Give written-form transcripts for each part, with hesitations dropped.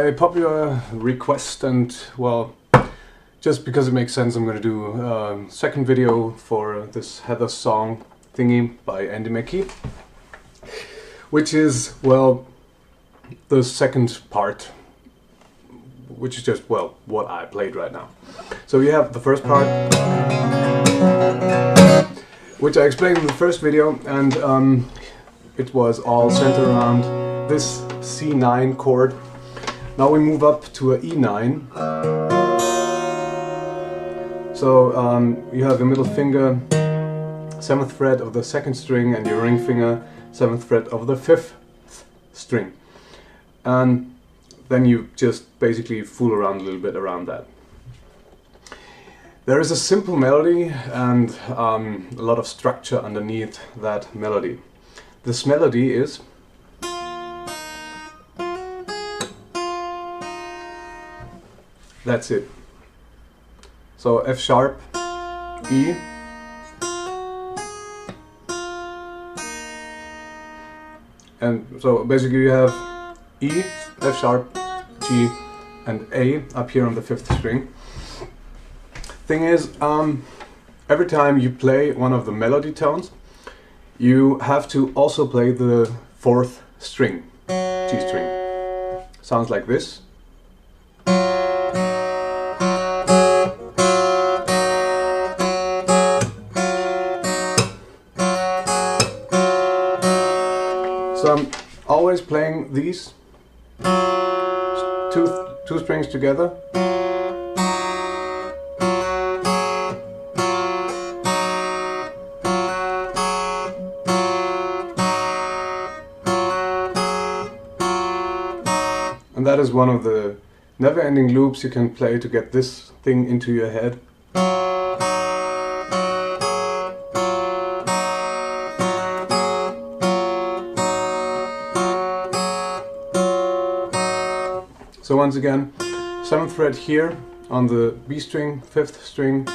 by popular request, and well, just because it makes sense, I'm going to do a second video for this Heather song thingy by McKee, which is, well, the second part, which is just, well, what I played right now. So you have the first part, which I explained in the first video, and it was all centered around this C9 chord. Now we move up to a E9. So you have your middle finger, 7th fret of the 2nd string, and your ring finger, 7th fret of the 5th string. And then you just basically fool around a little bit around that. There is a simple melody and a lot of structure underneath that melody. This melody is that's it. So F sharp, E, and so basically you have E, F sharp, G, and A up here on the 5th string. Thing is, every time you play one of the melody tones, you have to also play the 4th string, G string. Sounds like this. So I'm always playing these two strings together. And that is one of the never-ending loops you can play to get this thing into your head. So once again, 7th fret here on the B string, 5th string,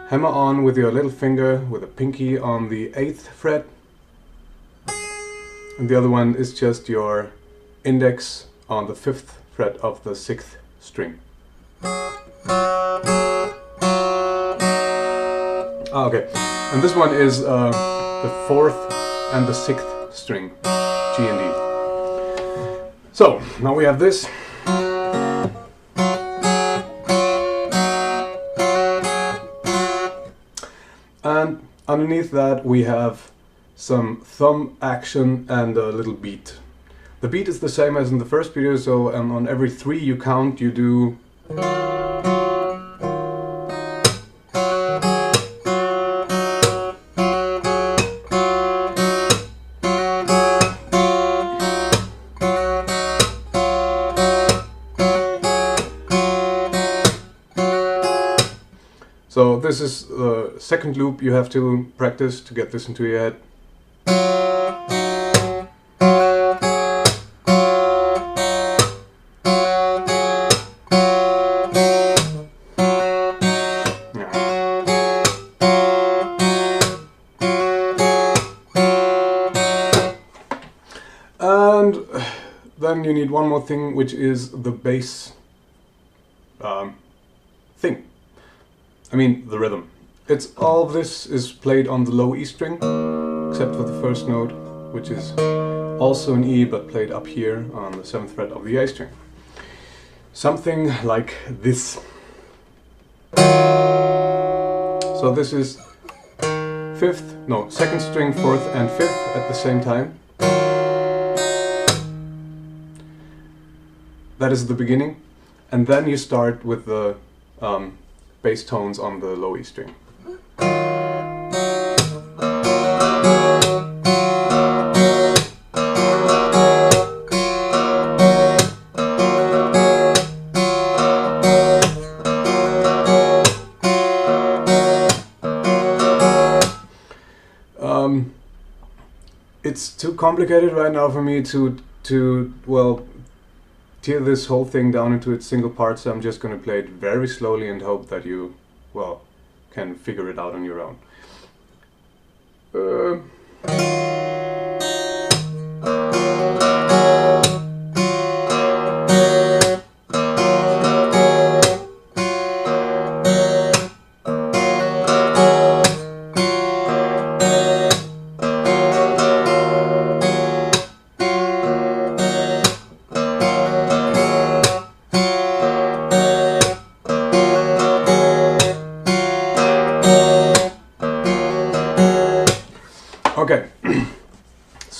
hammer on with your little finger with a pinky on the 8th fret, and the other one is just your index on the 5th fret of the 6th string. Okay, and this one is the 4th and the 6th string, G and D. So now we have this. And underneath that we have some thumb action and a little beat. The beat is the same as in the first video, so on every 3 you count, you do. So this is the second loop you have to practice to get this into your head. And then you need one more thing, which is the bass thing. I mean, the rhythm. It's all this is played on the low E string, except for the first note, which is also an E, but played up here on the 7th fret of the A string. Something like this. So this is 2nd string, 4th and 5th at the same time. That is the beginning, and then you start with the bass tones on the low E string. It's too complicated right now for me to well, tear this whole thing down into its single parts, so I'm just going to play it very slowly and hope that you, well, can figure it out on your own.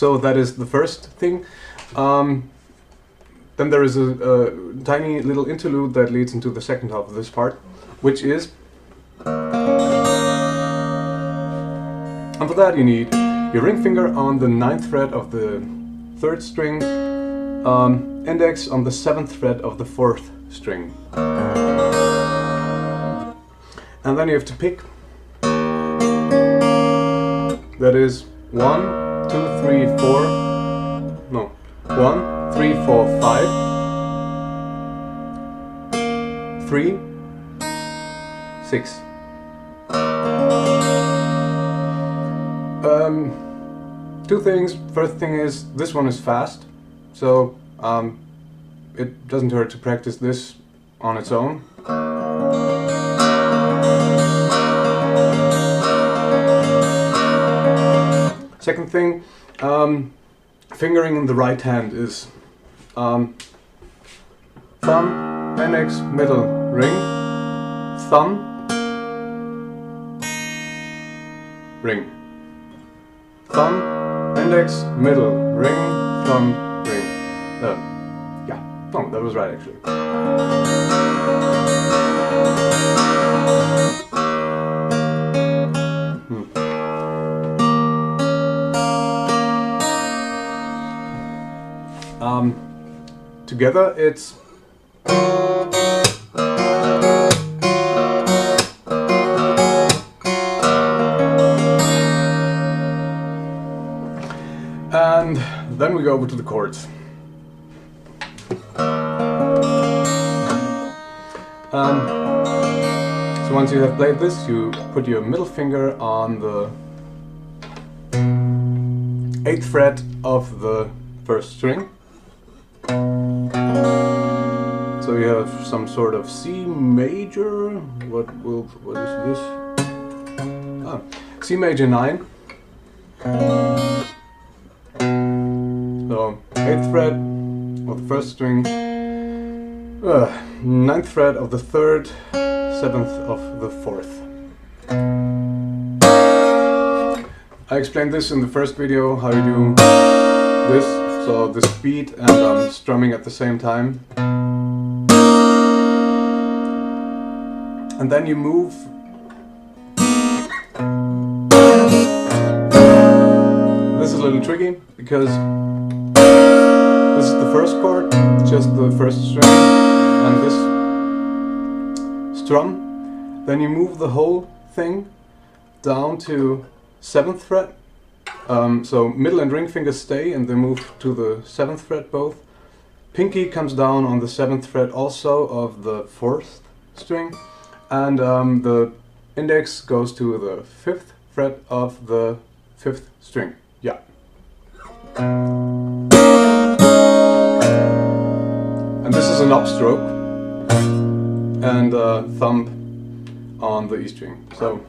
So that is the first thing. Then there is a tiny little interlude that leads into the second half of this part, which is, and for that you need your ring finger on the 9th fret of the 3rd string, index on the 7th fret of the 4th string. And then you have to pick, that is 1, 2, 3, 4, no, 1, 3, 4, 5, 3, 6. Two things. First thing is, this one is fast, so it doesn't hurt to practice this on its own. Second thing, fingering in the right hand is thumb, index, middle, ring, thumb, ring, thumb, index, middle, ring, thumb, ring. Yeah, no, that was right actually. Together it's and then we go over to the chords. So once you have played this, you put your middle finger on the 8th fret of the 1st string. So you have some sort of C major. What is this? Ah, C major 9. So 8th fret of the 1st string, 9th fret of the 3rd, 7th of the 4th. I explained this in the first video, how you do this. So this beat and strumming at the same time. And then you move. This is a little tricky because this is the first chord, just the 1st string, and this strum. Then you move the whole thing down to 7th fret. So middle and ring fingers stay and they move to the 7th fret both. Pinky comes down on the 7th fret also of the 4th string, and the index goes to the 5th fret of the 5th string. Yeah. And this is an upstroke and thumb on the E string. So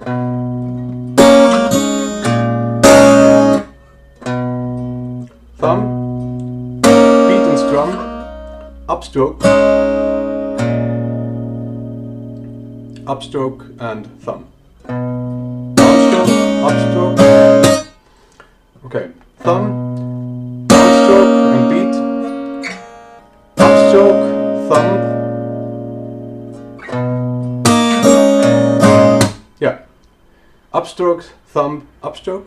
thumb, beat and strum, upstroke, upstroke and thumb. Downstroke, upstroke. Okay, thumb, downstroke and beat, upstroke, thumb. Yeah, upstroke, thumb, upstroke.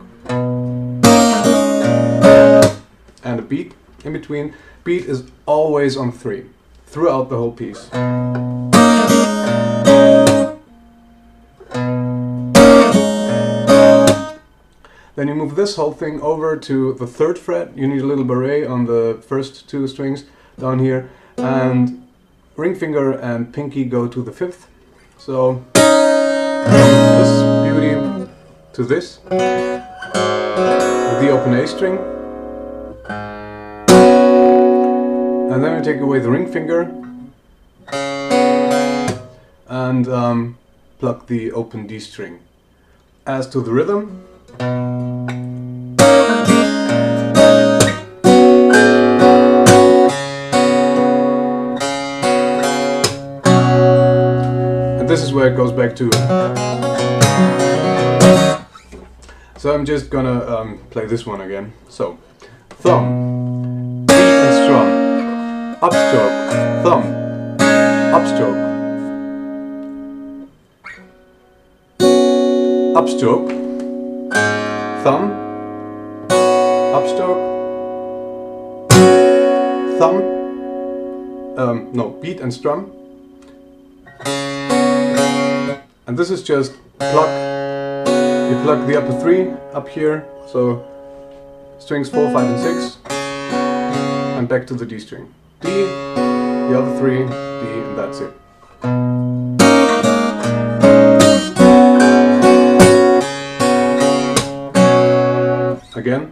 And a beat in between. Beat is always on 3 throughout the whole piece. Then you move this whole thing over to the 3rd fret. You need a little barré on the first 2 strings down here, and ring finger and pinky go to the 5th. So this beauty to this with the open A string. And then we take away the ring finger and pluck the open D string. As to the rhythm, and this is where it goes back to. So I'm just gonna play this one again. So thumb, beat and strum, upstroke, thumb, upstroke, upstroke, thumb, upstroke, thumb, no, beat and strum. And this is just pluck. You pluck the upper 3 up here, so strings 4, 5 and 6, and back to the D string. D, the other 3, D, and that's it. Again.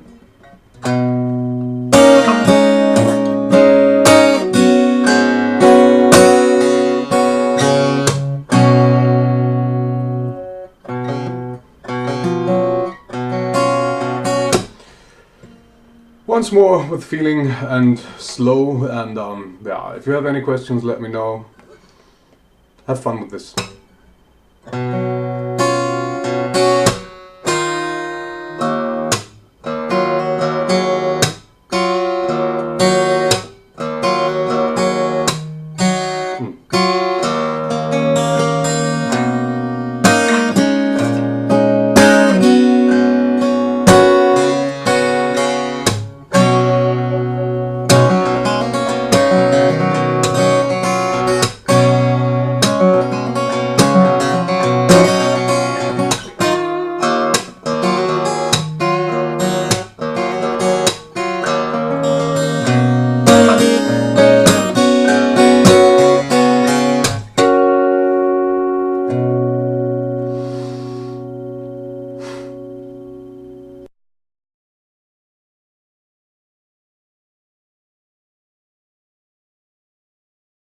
Once more with feeling and slow, and yeah, if you have any questions, let me know. Have fun with this.